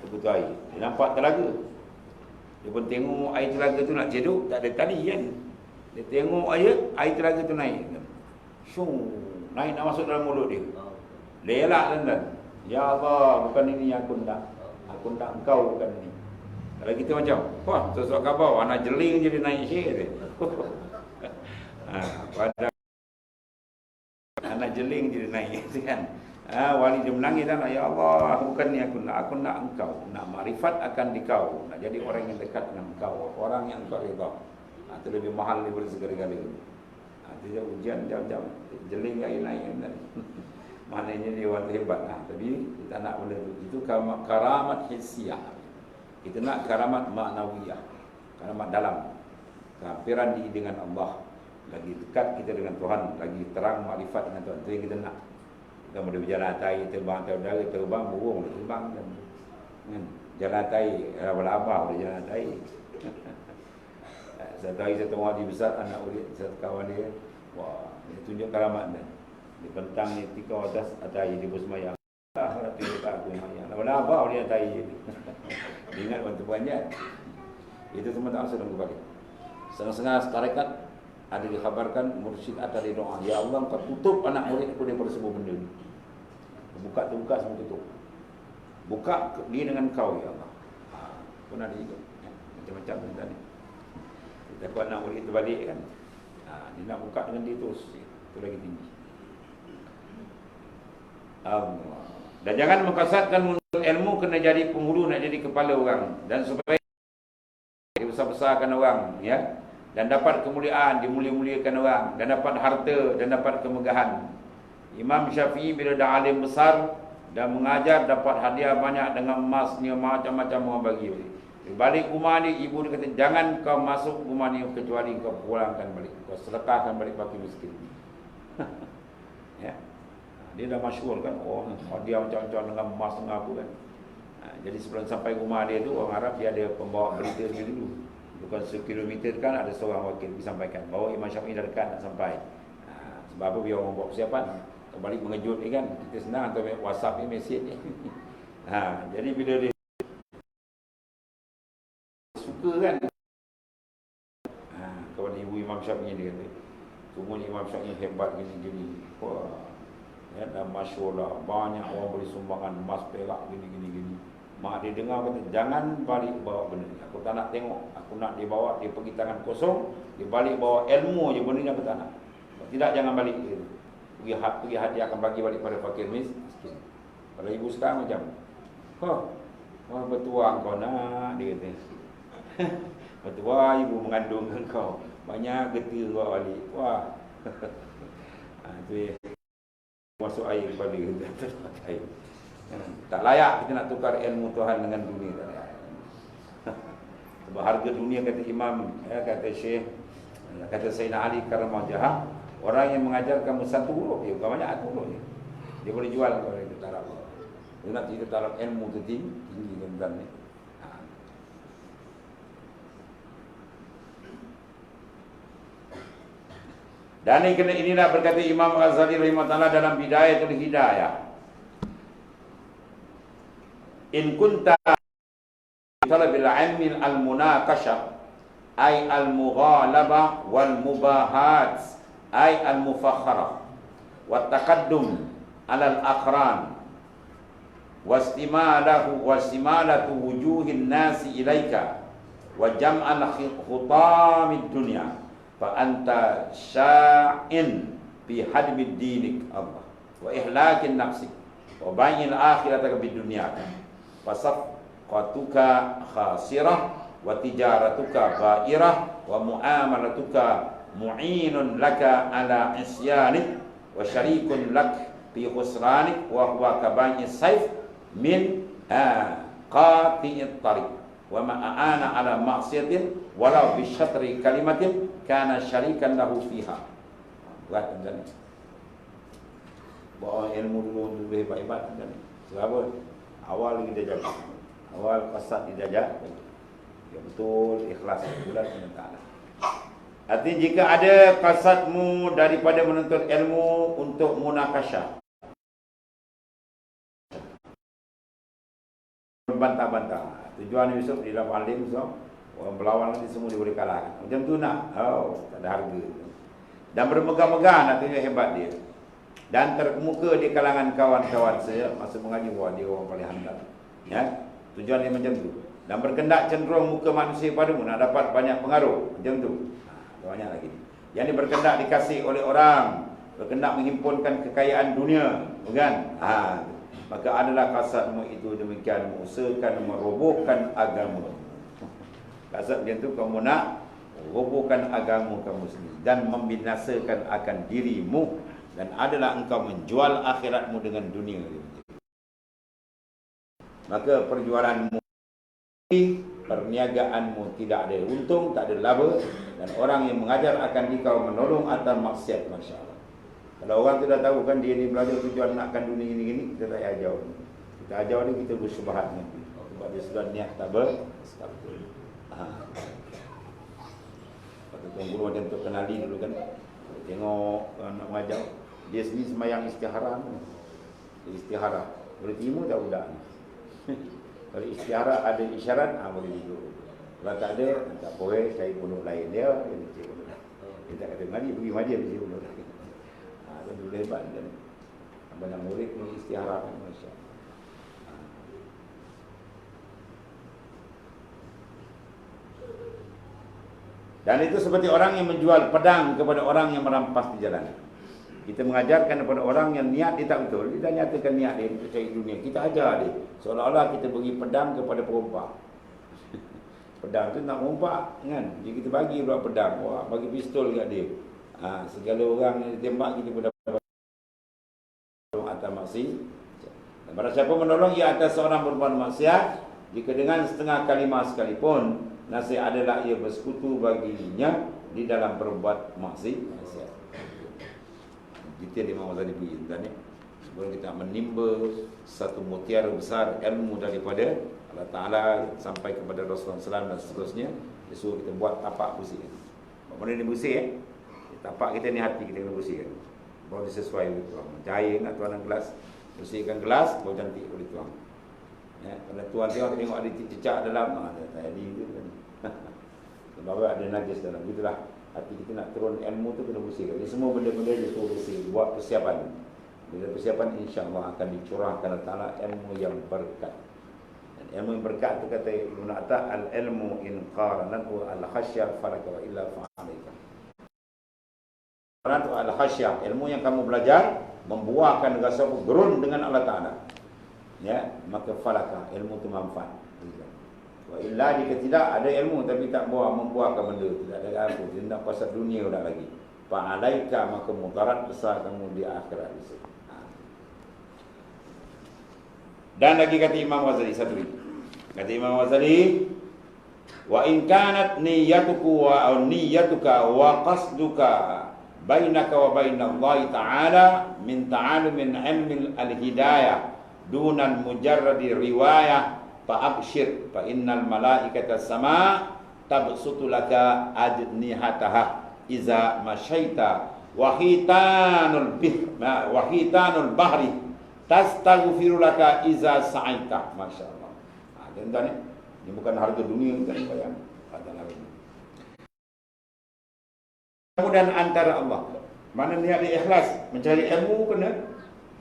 Terputus air. Dia nampak telaga. Dia pun tengok air telaga tu nak cedok, tak ada tali kan. Dia tengok air telaga tu naik. Naik nak masuk dalam mulut dia. Dia elak tuan-tuan. Ya Allah, bukan ini yang aku nak. Aku nak engkau bukan ini. Kalau kita macam, wah, sesuatu khabar, anak jeling jadi naik syekh. Pada anak jeling jadi naik kan. Wali dia menangis dan ya Allah, bukan ni aku nak engkau, nak makrifat akan dikau, nak jadi orang yang dekat dengan engkau, orang yang engkau redha. Itu lebih mahal daripada segala-galanya. Dia ujian jam-jam jeling air naik kan. Maknanya dia orang hebat lah. Tapi kita nak benda itu karamat hissiyah. Kita nak karamat maknawiyah, karamat dalam. kehampiran diri dengan Allah, lagi dekat kita dengan Tuhan, lagi terang makrifat dengan Tuhan. Itu yang kita nak. Kita boleh berjalan atas, terbang atas udara, terbang, burung boleh terbang kan. Jalan atas, laba-laba boleh jalan atas. Satu hari satu orang di besar, anak ulit satu kawan dia, wah, dia tunjuk karamat dia. Di pentang ni tikau atas air dia bersemayam. Ratu dia tak aku semayam. Laba-laba boleh atas air dia. Dia ingat waktu banyak. Itu semua tak asal dalam kepala. Setengah-setengah tarekat ada dikhabarkan mursyid atas dia doa, ya Allah, Kau tutup anak murid aku daripada semua benda ni. Buka terbuka semua tutup. Buka dia dengan Kau, ya Allah. Pun ada juga. Macam-macam benda ni. Kita kuat anak murid itu balik kan. Dia nak buka dengan dia terus. Itu lagi tinggi. Allah. Dan jangan mengkasatkan menuntut ilmu kena jadi penghulu, nak jadi kepala orang. Dan supaya dibesar-besarkan orang, ya, dan dapat kemuliaan, dimulia-muliakan orang, dan dapat harta, dan dapat kemegahan. Imam Syafi'i bila dah alim besar dan mengajar, dapat hadiah banyak dengan emasnya, macam-macam orang bagi. Di balik rumah ni, ibu dia kata, jangan kau masuk rumah ni kecuali kau pulangkan balik, kau sedekahkan balik fakir miskin. Ya. Dia dah masyhur kan, hadiah macam-macam dengan emas dengan apa kan. Jadi sebelum sampai rumah dia tu, orang Arab dia ada pembawa berita dia dulu. Bukan sekilometer kan, ada seorang wakil disampaikan bahawa Imam Syafi'i dah dekat nak sampai. Sebab apa, biar orang buat persiapan. Kembali mengejut ni kan, kita senang atau WhatsApp ni, mesej ni. Jadi bila dia suka kan, kawan ibu Imam Syafi'i dia kata, semuanya Imam Syafi'i hebat gini-gini. Wah, ya, dah masyhur lah, banyak orang beri sumbangan emas, perak, gini-gini. Mak dia dengar kata, jangan balik bawa benda ni. Aku tak nak tengok. Aku nak dia bawa, dia pergi tangan kosong, dia balik bawa ilmu je, benda ni aku tak nak. Tidak, jangan balik dia. Pergi hadiah akan bagi balik pada fakir miskin. Pada ibu sekarang macam, wah bertuang kau nak, dia kata. Bertuang ibu mengandung kau. Banyak getih kau balik. Wah. Itu ya. Masuk air kepada kita. Tak layak kita nak tukar ilmu Tuhan dengan dunia, tak layak. Sebab harga dunia, kata Imam, kata Syekh, kata Sayyidina Ali Karamah Jaha, orang yang mengajar kamu satu huruf, dia bukan banyak satu huruf ni. Dia boleh jual kalau itu taraf. Dia nak kita taraf ilmu tu tinggi tuan ni. Dan inilah berkata Imam Ghazali rahimahullah dalam Bidayatul Hidayah. In kunta talabil ilmi al-munaqashah ay al-mughalaba wal mubahat ay al-mufakhara wa taqaddum ala al-aqran wastimalatu wujuhin nasi ilaika wa jam'al khutamid dunya fa anta sya'in fi hadmid dinik Allah wa ihlakin nafsik wa bai'il akhirataka bid dunya fasafqatuka khasirah wa tijaratuka ghairah wa muamalatuka mu'inun laka ala isyanik wa syarikun lak fi khusranik wa huwa kabani sayf min qati'it tariq wa ma'ana ala ma'siyatin walau bi syatri kalimatin kana syarikan lahu fiha. Buat macam ni. Bawa ilmu dulu hebat-hebat macam ni. Sebab apa? Awal kita jaga. Awal qasad dijaga. Ya betul, ikhlas bulan Allah. Artinya jika ada qasadmu daripada menuntut ilmu untuk munakasyah, berbantah-bantah. Tujuan Yusuf di dalam alim so, orang berlawan nanti semua dia boleh kalahkan. Macam tu nak. Tak ada harga. Dan bermegah-megah nak tunjuk hebat dia. Dan terkemuka di kalangan kawan-kawan saya masa mengaji, wah dia orang paling handal. Ya, tujuan dia macam tu. Dan berkendak cenderung muka manusia padamu, nak dapat banyak pengaruh. Macam tu. Banyak lagi. Yang ini berkendak dikasih oleh orang, berkendak menghimpunkan kekayaan dunia, bukan? Maka adalah kasadmu itu demikian, mengusahakan merobohkan agama. Kasad macam tu, kamu nak robohkan agama kamu sendiri dan membinasakan akan dirimu. Dan adalah engkau menjual akhiratmu dengan dunia. Maka perjualanmu perniagaanmu tidak ada untung, tak ada laba, dan orang yang mengajar akan dikau menolong atas maksiat. Masya Allah. Kalau orang tu dah tahu kan dia ni belajar tujuan nakkan dunia ini, kita tak payah ajar. Kita ajar dia, kita bersyubhat nanti. Sebab dia sudah niat tak berstafir. Lepas tu Tuan Guru macam tu kenali dulu kan. Tengok nak mengajar, dia sendiri semayang istihara. Dia istihara. Boleh terima tak budak ni? Kalau istihara ada isyarat, boleh duduk. Kalau tak ada, tak boleh, cari bunuh lain dia. Dia tak kata, mari pergi majlis pergi bunuh lain. Kan dulu hebat kan. Banyak murid pun istihara kan, Masya Allah. Dan itu seperti orang yang menjual pedang kepada orang yang merampas di jalan. Kita mengajarkan kepada orang yang niat dia tak betul, dia dah nyatakan niat dia untuk cari dunia. Kita ajar dia seolah-olah kita bagi pedang kepada perompak. Pedang tu nak merompak kan. Jadi kita bagi pula pedang, wah, bagi pistol kat dia. Segala orang yang ditembak kita pun dapat atas maksiat. Dan barang siapa menolong ia atas seorang berbuat maksiat, jika dengan setengah kalimah sekalipun, nasihat adalah ia bersekutu baginya di dalam berbuat maksiat. Detail Imam Ghazali punya tuan ni. Sebelum kita menimba satu mutiara besar ilmu daripada Allah Ta'ala sampai kepada Rasulullah SAW dan seterusnya, dia suruh kita buat tapak bersih. Bagaimana ni bersih tapak kita ni, hati kita kena bersihkan. Baru dia sesuai dengan tuang. Cahaya nak tuan dalam gelas, bersihkan gelas, baru cantik boleh tuang. Ya, kalau tuan tengok ada cicak dalam, tak jadi tu kan. Sebab ada najis dalam. Gitulah. Hati kita nak turun ilmu tu kena bersihkan. Ini semua benda-benda dia suruh bersih. Buat persiapan. Bila persiapan, insya-Allah akan dicurahkan Allah Ta'ala ilmu yang berkat. Dan ilmu yang berkat tu kata Ibn Atta, al-ilmu in qaranatu al-khasyah falaka wa illa fa'alaika. Qaranatu al-khasyah, ilmu yang kamu belajar membuahkan rasa gerun dengan Allah Ta'ala. Ya, maka falaka, ilmu tu manfaat. Wa illa jika tidak ada ilmu tapi tak membuahkan benda, tidak ada apa, dia nak pasal dunia dah lagi. Fa'alaika, maka mudarat besar kamu di akhirat itu. Dan lagi kata Imam Ghazali satu lagi. Kata Imam Ghazali, wa in kanat niyyatuka wa qasduka bainaka wa bainallahi ta'ala min ta'alumin ilmi al-hidayah dunan mujarradi riwayah fa'abshir fa innal malaikata sama tabsutu laka ajnihataha iza masyaita wa hitanul bahri tastaghfiru laka iza sa'aita. Masya-Allah. Tuan-tuan ni bukan harga dunia kita bayang. Adalah ini. Dan antara Allah. Mana niat dia ikhlas mencari ilmu, kena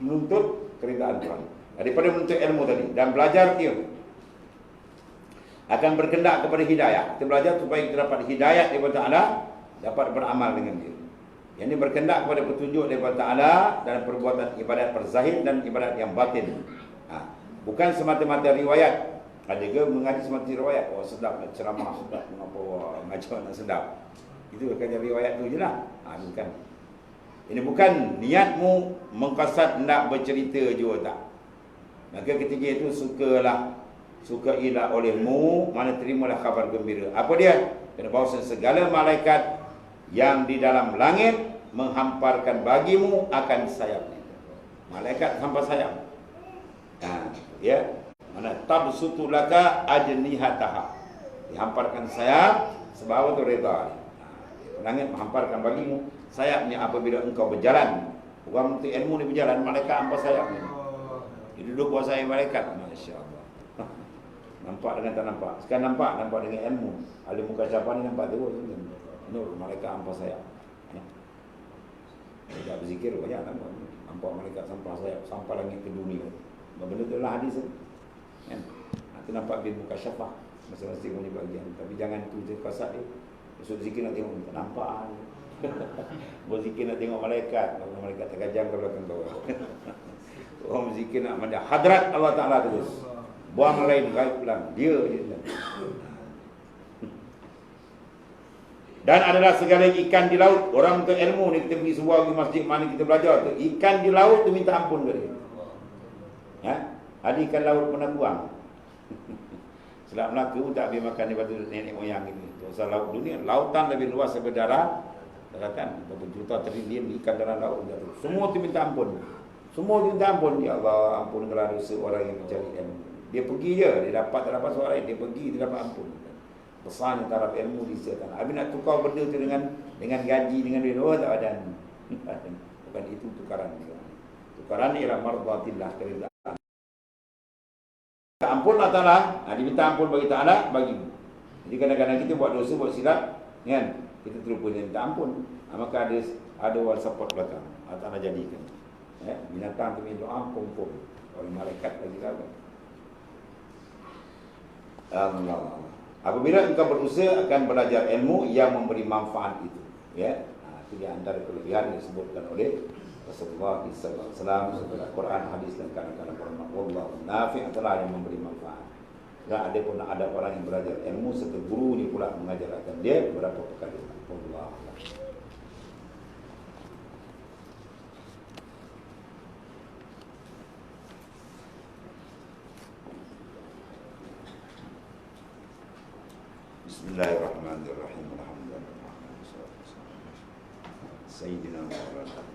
menuntut keridaan Tuhan. Daripada menuntut ilmu tadi dan belajar dia akan berkendak kepada hidayah. Kita belajar supaya kita dapat hidayah daripada Allah, dapat beramal dengan dia. Yang ini berkendak kepada petunjuk daripada Allah dan perbuatan ibadat berzahir dan ibadat yang batin. Bukan semata-mata riwayat. Ada ke mengaji semata riwayat? Oh sedap nak ceramah, sedap mengapa mengajar nak sedap. Itu bukan riwayat tu je lah. Bukan. Ini bukan niatmu mengkasat hendak bercerita juga tak. Maka ketika itu sukailah olehmu, mana terimalah kabar gembira. Apa dia? Kena bawa segala malaikat yang di dalam langit menghamparkan bagimu akan sayapnya. Malaikat hampa sayap. Ya, mana tabsutu laka ajnihataha. Dihamparkan sayap sebab itu redha. Langit menghamparkan bagimu sayapnya apabila engkau berjalan. Orang untuk ilmu ni berjalan, malaikat hampa sayapnya. Dia duduk kuasai malaikat. Masya-Allah. Nampak dengan tak nampak. Sekarang nampak dengan ilmu. Alim muka siapa ni nampak terus. Nur malaikat hampa sayap. Tidak berzikir banyak nampak malaikat sampah sayap sampai langit ke dunia. Benda tu adalah hadis kan. Nanti nampak dia muka syafah masing-masing punya bagian. Tapi jangan tu kasat dia. Besok zikir nak tengok tak nampak. Berzikir nak tengok malaikat. Kalau malaikat terkajang ke belakang bawah. Orang berzikir nak manda hadrat Allah Ta'ala terus. Buang lain gaib pulang. Dia je. Dan adalah segala ikan di laut. Orang untuk ilmu ni, kita pergi sebuah masjid mana kita belajar tu, ikan di laut tu minta ampun ke dia. Ada ikan laut pernah buang. Selat Melaka tak habis makan daripada nenek moyang ini. Pasal laut dunia, lautan lebih luas daripada daratan. Berapa juta triliun ikan dalam laut jatuh. Semua tu minta ampun. Semua tu minta ampun. Ya Allah, ampunkanlah dosa orang yang mencari ilmu. Dia pergi je, dia dapat tak dapat soal lain, dia pergi, dia dapat ampun. Besarnya taraf ilmu di setan. Habis nak tukar benda tu dengan gaji, dengan duit, oh tak ada. Bukan itu tukaran dia. Tukaran ialah mardatillah, keridaan. Ampun Allah Ta'ala, diminta ampun bagi Ta'ala, bagi. Jadi kadang-kadang kita buat dosa, buat silap, kan? Kita terlupa minta ampun. Maka ada orang support belakang. Allah Ta'ala jadikan. Binatang tu minta doa, kumpul. Orang malaikat lagi lawan. Allah. Apabila engkau berusaha akan belajar ilmu yang memberi manfaat itu, ya. Itu di antara kelebihan yang disebutkan oleh Rasulullah sallallahu alaihi wasallam setelah Quran, hadis dan kalam-kalam ulama. Wallahu nafi' adalah yang memberi manfaat. Dan ada orang yang belajar ilmu serta gurunya pula mengajarkan dia beberapa perkara. Allah. Bismillahirrahmanirrahim. Alhamdulillah. Sayyidina Muhammad